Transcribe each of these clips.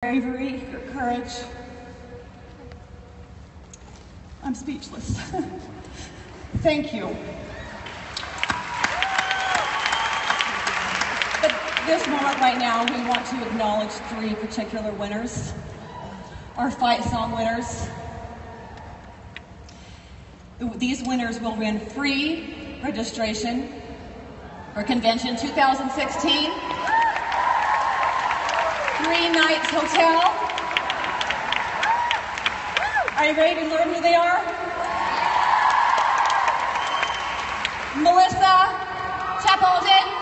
bravery, your courage. I'm speechless. Thank you. At this moment right now, we want to acknowledge 3 particular winners, our fight song winners. These winners will win free registration for Convention 2016. 3 nights hotel. Are you ready to learn who they are? Melissa Chapaldin.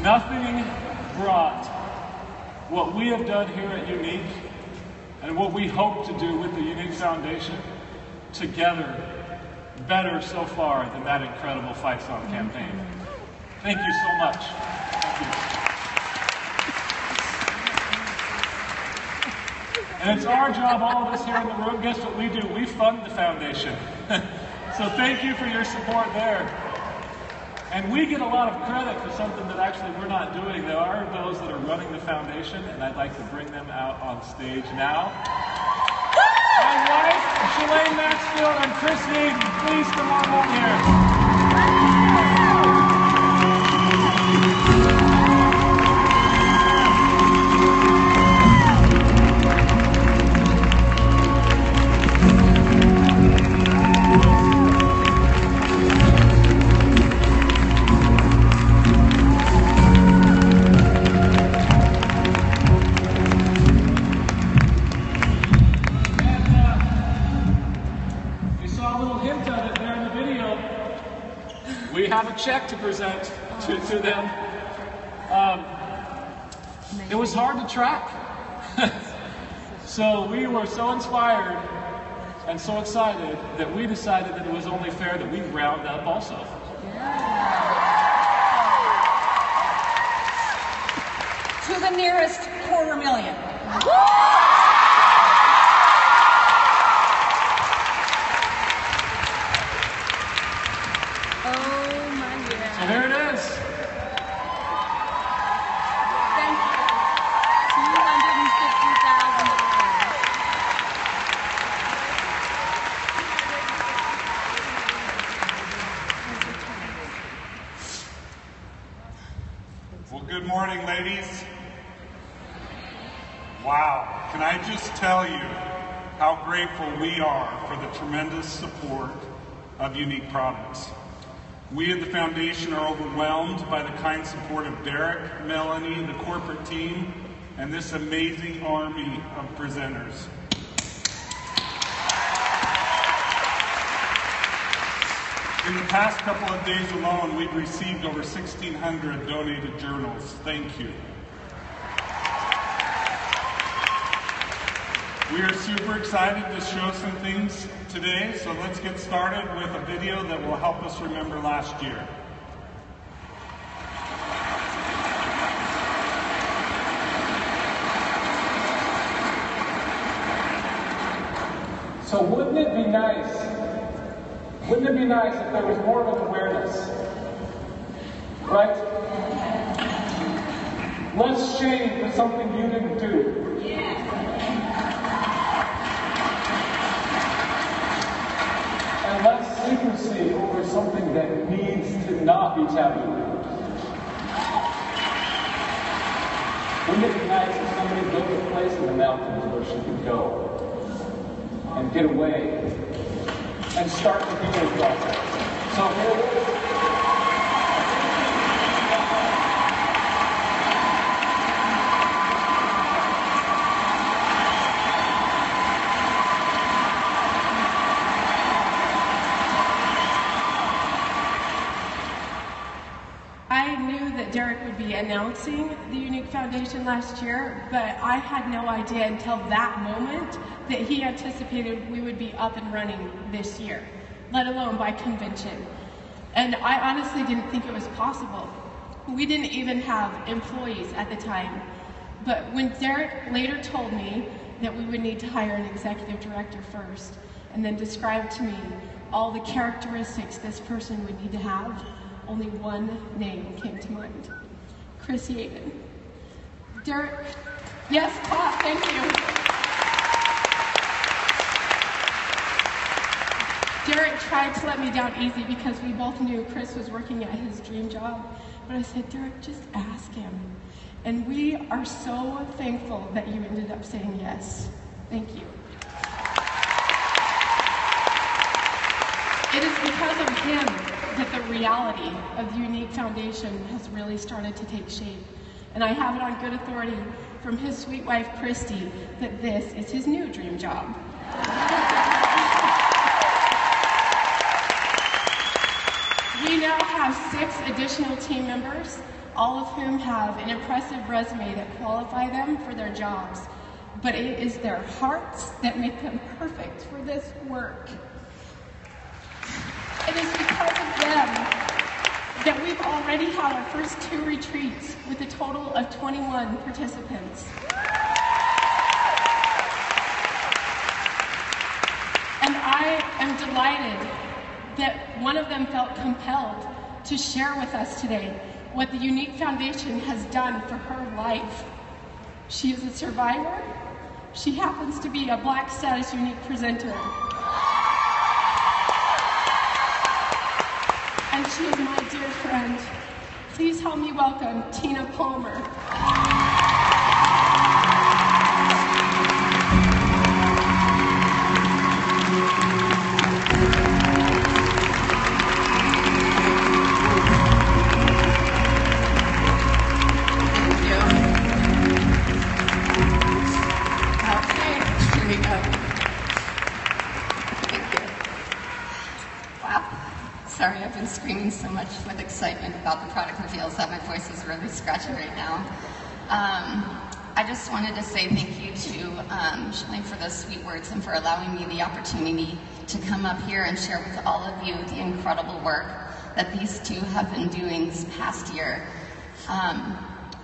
Nothing brought what we have done here at Younique and what we hope to do with the Younique Foundation together better so far than that incredible Fight Song campaign. Thank you so much. Thank you. And it's our job, all of us here in the room, guess what we do? We fund the foundation. So thank you for your support there. And we get a lot of credit for something that actually we're not doing. There are those that are running the foundation, and I'd like to bring them out on stage now. My wife, Shalane Maxfield, and Chris Hayden, please come on up here. We have a check to present to them. It was hard to track. So we were so inspired and so excited that we decided that it was only fair that we round up also. To the nearest $250,000. So here it is. Thank you. $250,000. Well, good morning, ladies. Wow, can I just tell you how grateful we are for the tremendous support of Younique products. We at the foundation are overwhelmed by the kind support of Derek, Melanie, the corporate team, and this amazing army of presenters. In the past couple of days alone, we've received over 1,600 donated journals. Thank you. We are super excited to show some things today, so let's get started with a video that will help us remember last year. So wouldn't it be nice if there was more of an awareness, right? Less shame for something you didn't do. Yeah. And less sleepless secrecy over something that needs to not be taboo. Wouldn't it be nice if somebody built a place in the mountains where she could go and get away and start the healing process? So here it is. I knew that Derek would be announcing the Younique Foundation last year, but I had no idea until that moment that he anticipated we would be up and running this year, let alone by convention. And I honestly didn't think it was possible. We didn't even have employees at the time. But when Derek later told me that we would need to hire an executive director first, and then described to me all the characteristics this person would need to have, only one name came to mind: Chris Yaden. Derek, yes, clap, thank you. Derek tried to let me down easy because we both knew Chris was working at his dream job. But I said, Derek, just ask him. And we are so thankful that you ended up saying yes. Thank you. It is because of him that the reality of the Younique Foundation has really started to take shape. And I have it on good authority from his sweet wife, Christy, that this is his new dream job. We now have 6 additional team members, all of whom have an impressive resume that qualify them for their jobs. But it is their hearts that make them perfect for this work. It is because of them that we've already had our first 2 retreats with a total of 21 participants. And I am delighted that one of them felt compelled to share with us today what the Younique Foundation has done for her life. She is a survivor. She happens to be a Black Status Younique presenter. And she is my dear friend. Please help me welcome Tina Palmer. Sorry, I've been screaming so much with excitement about the product reveals that my voice is really scratchy right now. I just wanted to say thank you to Shilling for those sweet words and for allowing me the opportunity to come up here and share with all of you the incredible work that these two have been doing this past year.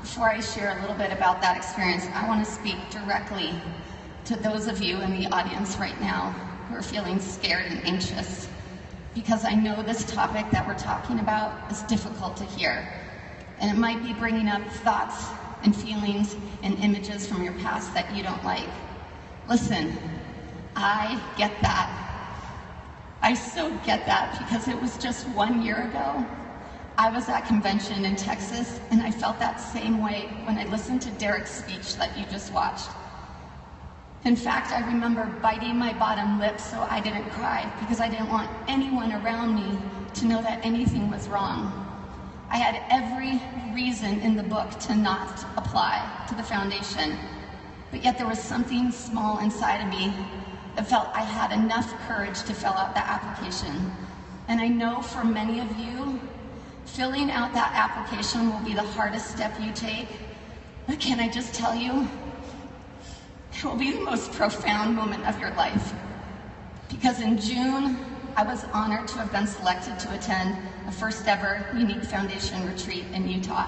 Before I share a little bit about that experience, I want to speak directly to those of you in the audience right now who are feeling scared and anxious, because I know this topic that we're talking about is difficult to hear, and it might be bringing up thoughts and feelings and images from your past that you don't like. Listen, I get that. I so get that, because it was just 1 year ago. I was at convention in Texas, and I felt that same way when I listened to Derek's speech that you just watched. In fact, I remember biting my bottom lip so I didn't cry, because I didn't want anyone around me to know that anything was wrong. I had every reason in the book to not apply to the foundation, but yet there was something small inside of me that felt I had enough courage to fill out that application. And I know for many of you, filling out that application will be the hardest step you take, but can I just tell you, it will be the most profound moment of your life. Because in June, I was honored to have been selected to attend the first ever Younique Foundation retreat in Utah.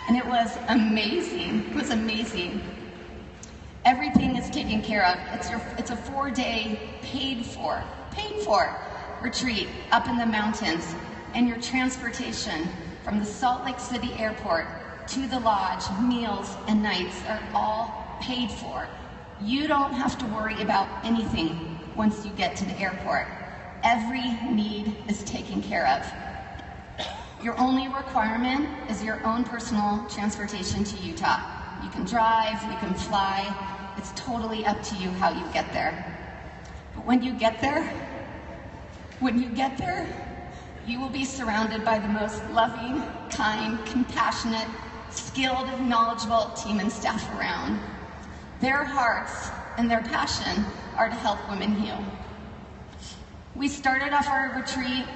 And it was amazing. It was amazing. Everything is taken care of. It's a 4-day paid for retreat up in the mountains. And your transportation from the Salt Lake City airport to the lodge, meals and nights are all paid for. You don't have to worry about anything once you get to the airport. every need is taken care of. Your only requirement is your own personal transportation to Utah. You can drive, you can fly, it's totally up to you how you get there. But when you get there, you will be surrounded by the most loving, kind, compassionate, skilled, knowledgeable team and staff around. Their hearts and their passion are to help women heal. We started off our retreat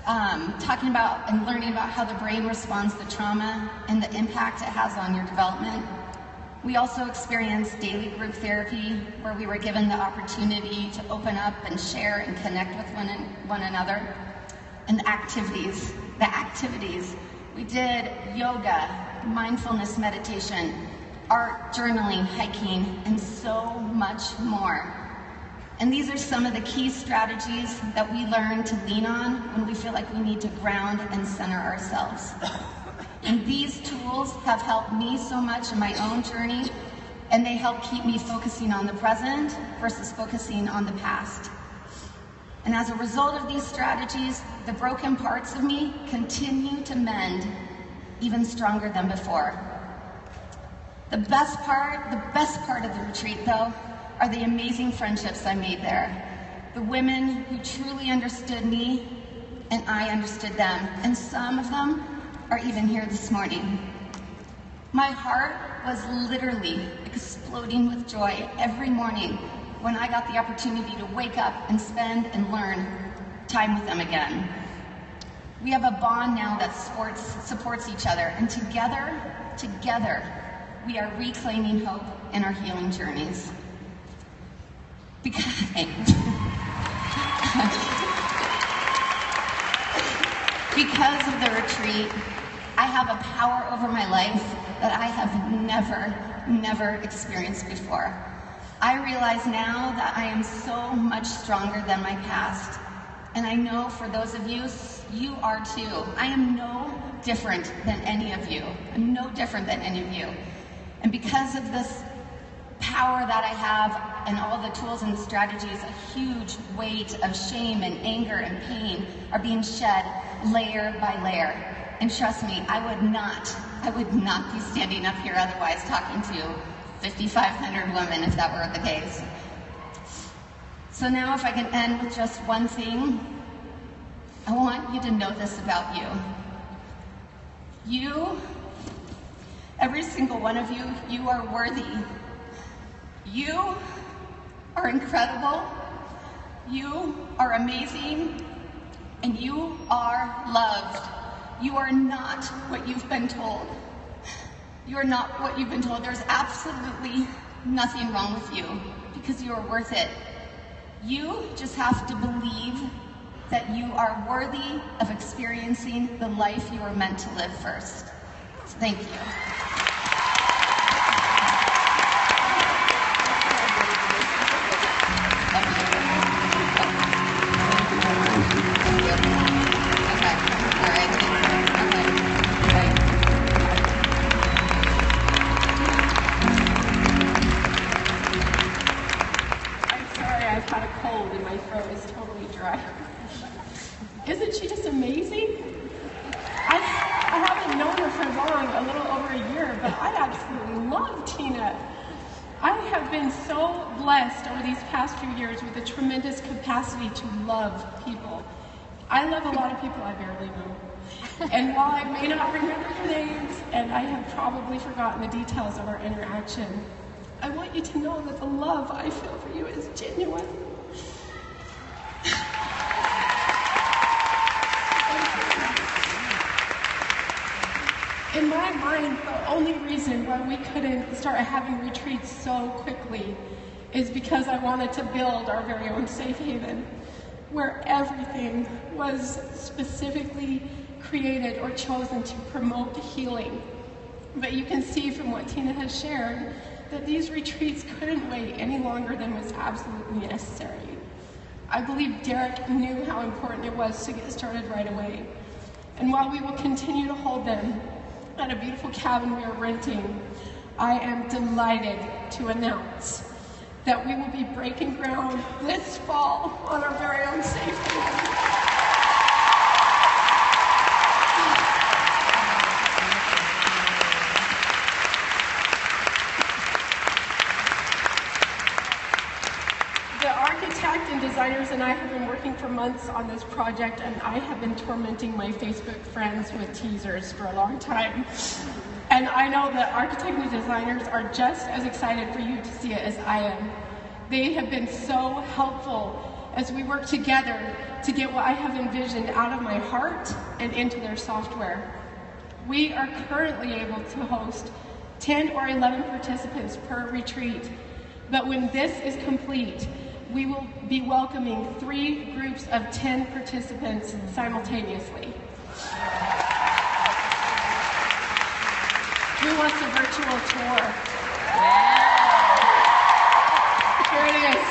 talking about and learning about how the brain responds to trauma and the impact it has on your development. We also experienced daily group therapy where we were given the opportunity to open up and share and connect with one another. And the activities. We did yoga, mindfulness meditation, art, journaling, hiking, and so much more. And these are some of the key strategies that we learn to lean on when we feel like we need to ground and center ourselves. And these tools have helped me so much in my own journey, and they help keep me focusing on the present versus focusing on the past. And as a result of these strategies, the broken parts of me continue to mend even stronger than before. The best part of the retreat, though, are the amazing friendships I made there. The women who truly understood me, and I understood them, and some of them are even here this morning. My heart was literally exploding with joy every morning when I got the opportunity to wake up and spend and learn time with them again. We have a bond now that supports each other, and together, we are reclaiming hope in our healing journeys. Because of the retreat, I have a power over my life that I have never experienced before. I realize now that I am so much stronger than my past. And I know for those of you, you are too. I am no different than any of you. I'm no different than any of you. And because of this power that I have and all the tools and strategies, a huge weight of shame and anger and pain are being shed layer by layer. And trust me, I would not be standing up here otherwise talking to 5,500 women if that were the case. So now if I can end with just one thing, I want you to know this about you. You, every single one of you, you are worthy. You are incredible. You are amazing. And you are loved. You are not what you've been told. You are not what you've been told. There's absolutely nothing wrong with you because you are worth it. You just have to believe that you are worthy of experiencing the life you were meant to live first. Thank you. Isn't she just amazing? I haven't known her for long, a little over a year, but I absolutely love Tina. I have been so blessed over these past few years with a tremendous capacity to love people. I love a lot of people I barely know. And while I may not remember your names, and I have probably forgotten the details of our interaction, I want you to know that the love I feel for you is genuine. In my mind, the only reason why we couldn't start having retreats so quickly is because I wanted to build our very own safe haven, where everything was specifically created or chosen to promote healing. But you can see from what Tina has shared that these retreats couldn't wait any longer than was absolutely necessary. I believe Derek knew how important it was to get started right away. And while we will continue to hold them at a beautiful cabin we are renting, I am delighted to announce that we will be breaking ground this fall on our very own safety. The architect and designers and I have been working for months on this project, and I have been tormenting my Facebook friends with teasers for a long time. And I know that architect and designers are just as excited for you to see it as I am. They have been so helpful as we work together to get what I have envisioned out of my heart and into their software. We are currently able to host 10 or 11 participants per retreat, but when this is complete, we will be welcoming 3 groups of 10 participants simultaneously. Who wants a virtual tour? Here it is.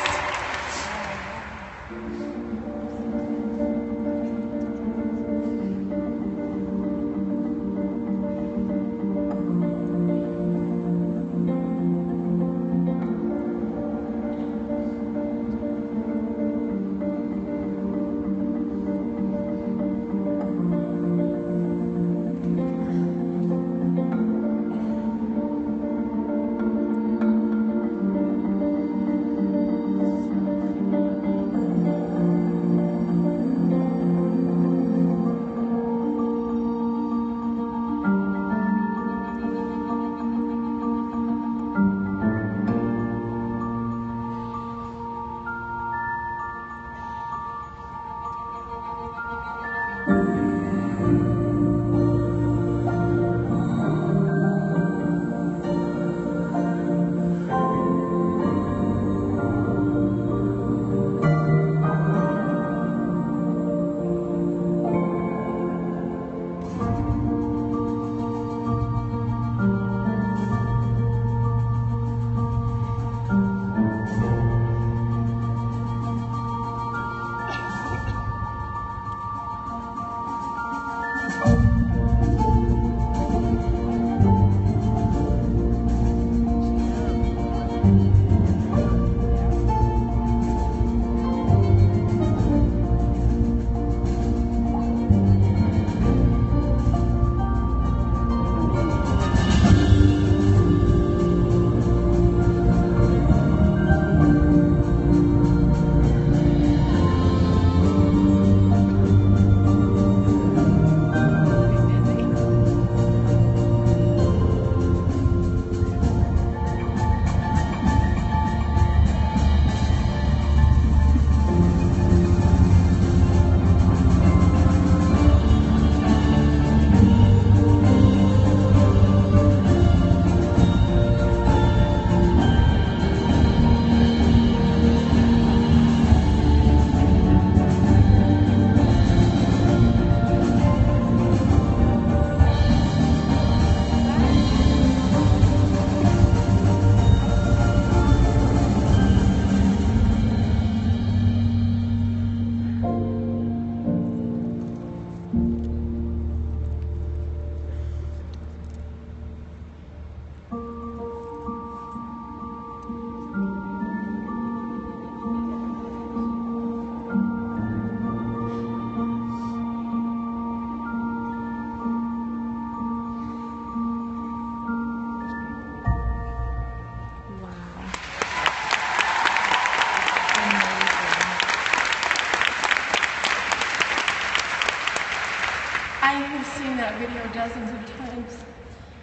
I have seen that video dozens of times,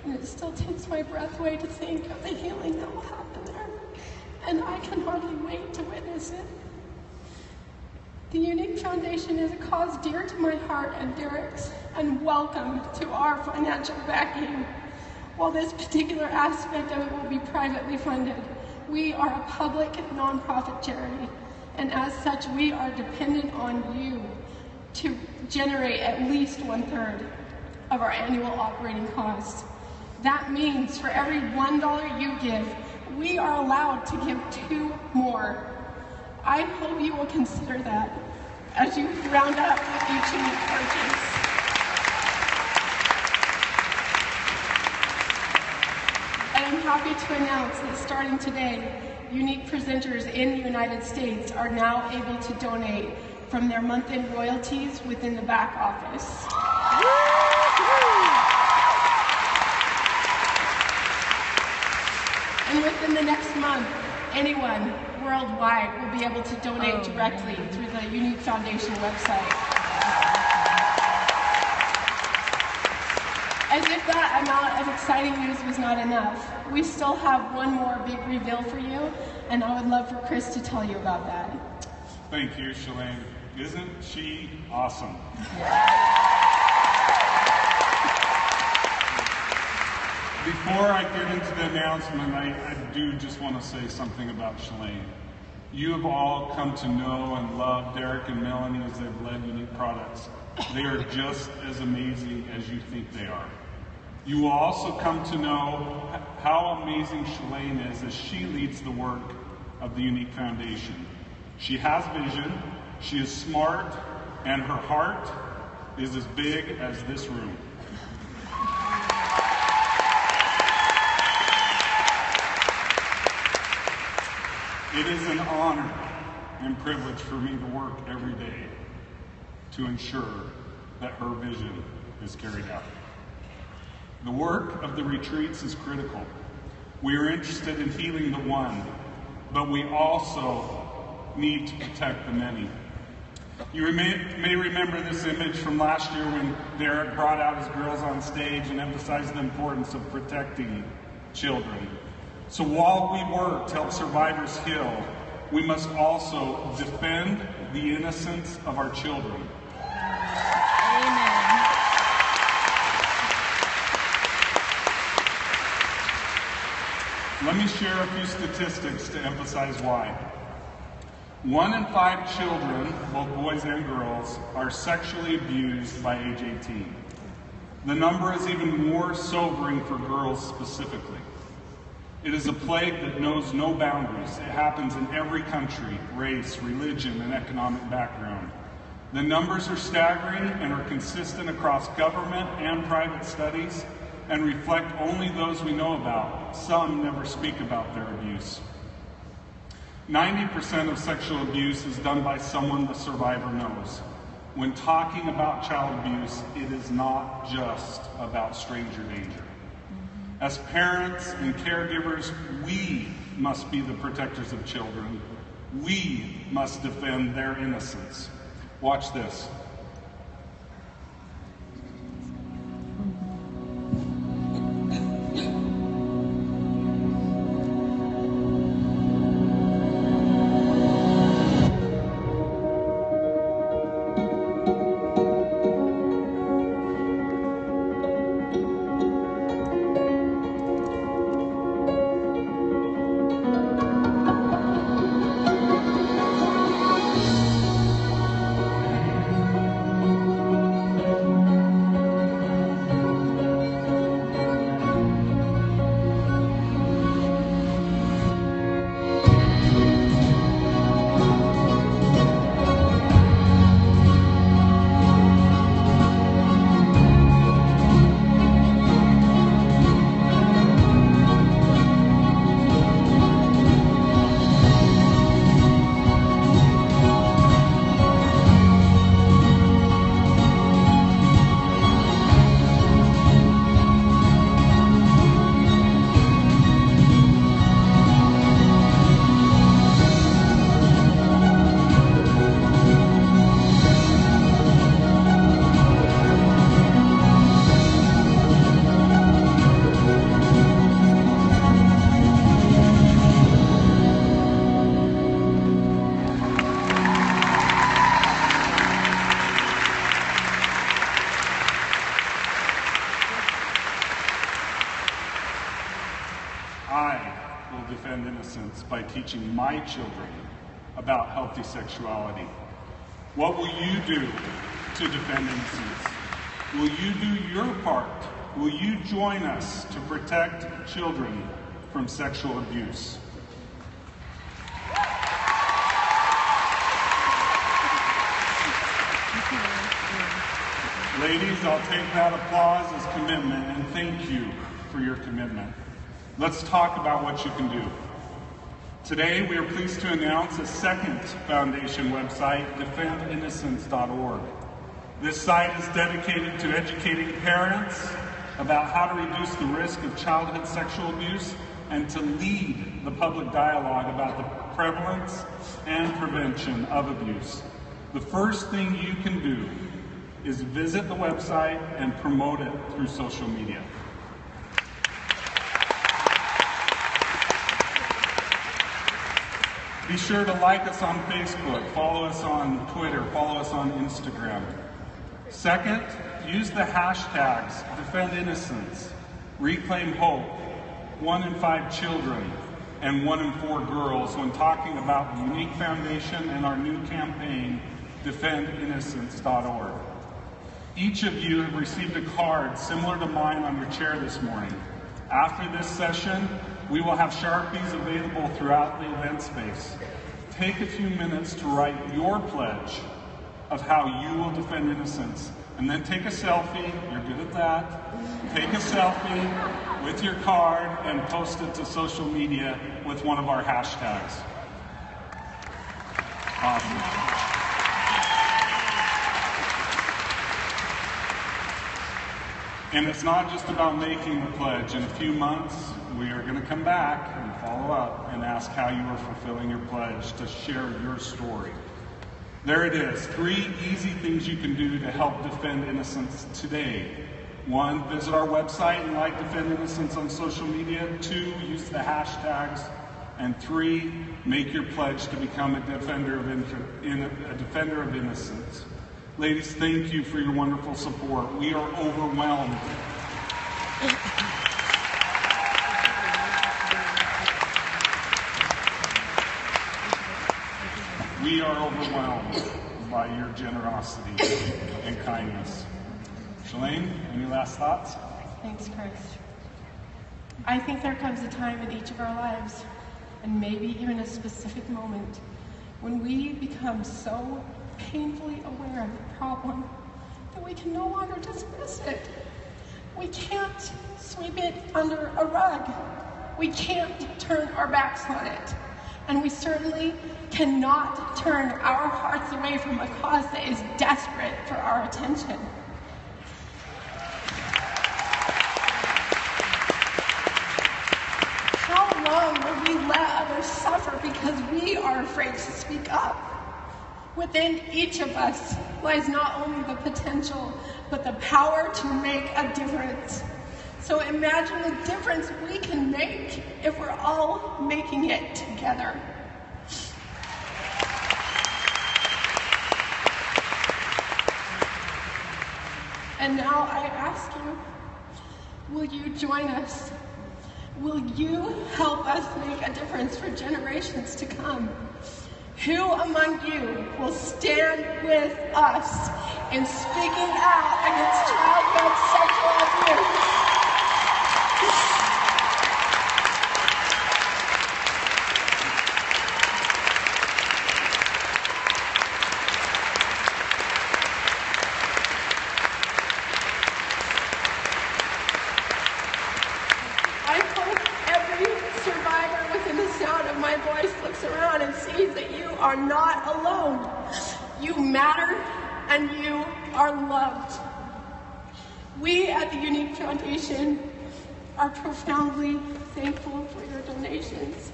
and it still takes my breath away to think of the healing that will happen there, and I can hardly wait to witness it. The Younique Foundation is a cause dear to my heart and Derek's, and welcome to our financial backing. While this particular aspect of it will be privately funded, we are a public nonprofit charity, and as such, we are dependent on you to generate at least 1/3 of our annual operating costs. That means for every $1 you give, we are allowed to give 2 more. I hope you will consider that as you round up each unique purchase. And I'm happy to announce that starting today, Younique presenters in the United States are now able to donate from their month-end royalties within the back office. And within the next month, anyone worldwide will be able to donate directly through the Younique Foundation website. As if that amount of exciting news was not enough, we still have one more big reveal for you, and I would love for Chris to tell you about that. Thank you, Shalane. Isn't she awesome? Before I get into the announcement, I do just want to say something about Shalane. You have all come to know and love Derek and Melanie as they've led Younique Products. They are just as amazing as you think they are. You will also come to know how amazing Shalane is as she leads the work of the Younique Foundation. She has vision, she is smart, and her heart is as big as this room. It is an honor and privilege for me to work every day to ensure that her vision is carried out. The work of the retreats is critical. We are interested in healing the one, but we also need to protect the many. You may remember this image from last year when Derek brought out his girls on stage and emphasized the importance of protecting children. So while we work to help survivors heal, we must also defend the innocence of our children. Amen. Let me share a few statistics to emphasize why. 1 in 5 children, both boys and girls, are sexually abused by age 18. The number is even more sobering for girls specifically. It is a plague that knows no boundaries. It happens in every country, race, religion, and economic background. The numbers are staggering and are consistent across government and private studies and reflect only those we know about. Some never speak about their abuse. 90% of sexual abuse is done by someone the survivor knows. When talking about child abuse, it is not just about stranger danger. As parents and caregivers, we must be the protectors of children. We must defend their innocence. Watch this. By teaching my children about healthy sexuality. What will you do to defend innocence? Will you do your part? Will you join us to protect children from sexual abuse? Ladies, I'll take that applause as commitment, and thank you for your commitment. Let's talk about what you can do. Today, we are pleased to announce a second foundation website, defendinnocence.org. This site is dedicated to educating parents about how to reduce the risk of childhood sexual abuse and to lead the public dialogue about the prevalence and prevention of abuse. The first thing you can do is visit the website and promote it through social media. Be sure to like us on Facebook, follow us on Twitter, follow us on Instagram. Second, use the hashtags #DefendInnocence, Reclaim Hope, 1 in 5 children, and 1 in 4 girls when talking about the Younique Foundation and our new campaign, defendinnocence.org. Each of you have received a card similar to mine on your chair this morning. After this session, we will have Sharpies available throughout the event space. Take a few minutes to write your pledge of how you will defend innocence, and then take a selfie, you're good at that, take a selfie with your card and post it to social media with one of our hashtags. Awesome. And it's not just about making the pledge. In a few months, we are going to come back and follow up and ask how you are fulfilling your pledge to share your story. There it is, 3 easy things you can do to help defend innocence today. 1, visit our website and like Defend Innocence on social media. 2, use the hashtags. And 3, make your pledge to become a defender of innocence. Ladies, thank you for your wonderful support. We are overwhelmed. We are overwhelmed by your generosity and kindness. Shalane, any last thoughts? Thanks, Chris. I think there comes a time in each of our lives, and maybe even a specific moment, when we become so painfully aware of the problem that we can no longer dismiss it. We can't sweep it under a rug. We can't turn our backs on it. And we certainly cannot turn our hearts away from a cause that is desperate for our attention. How long will we let others suffer because we are afraid to speak up? Within each of us lies not only the potential, but the power to make a difference. So imagine the difference we can make if we're all making it together. And now I ask you, will you join us? Will you help us make a difference for generations to come? Who among you will stand with us in speaking out against childhood sexual abuse? I hope every survivor within the sound of my voice looks around and sees that you are not alone. You matter and you are loved. We at the Younique Foundation are profoundly thankful for your donations,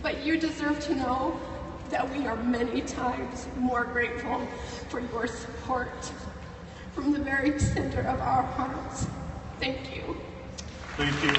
but you deserve to know that we are many times more grateful for your support. From the very center of our hearts, thank you. Thank you.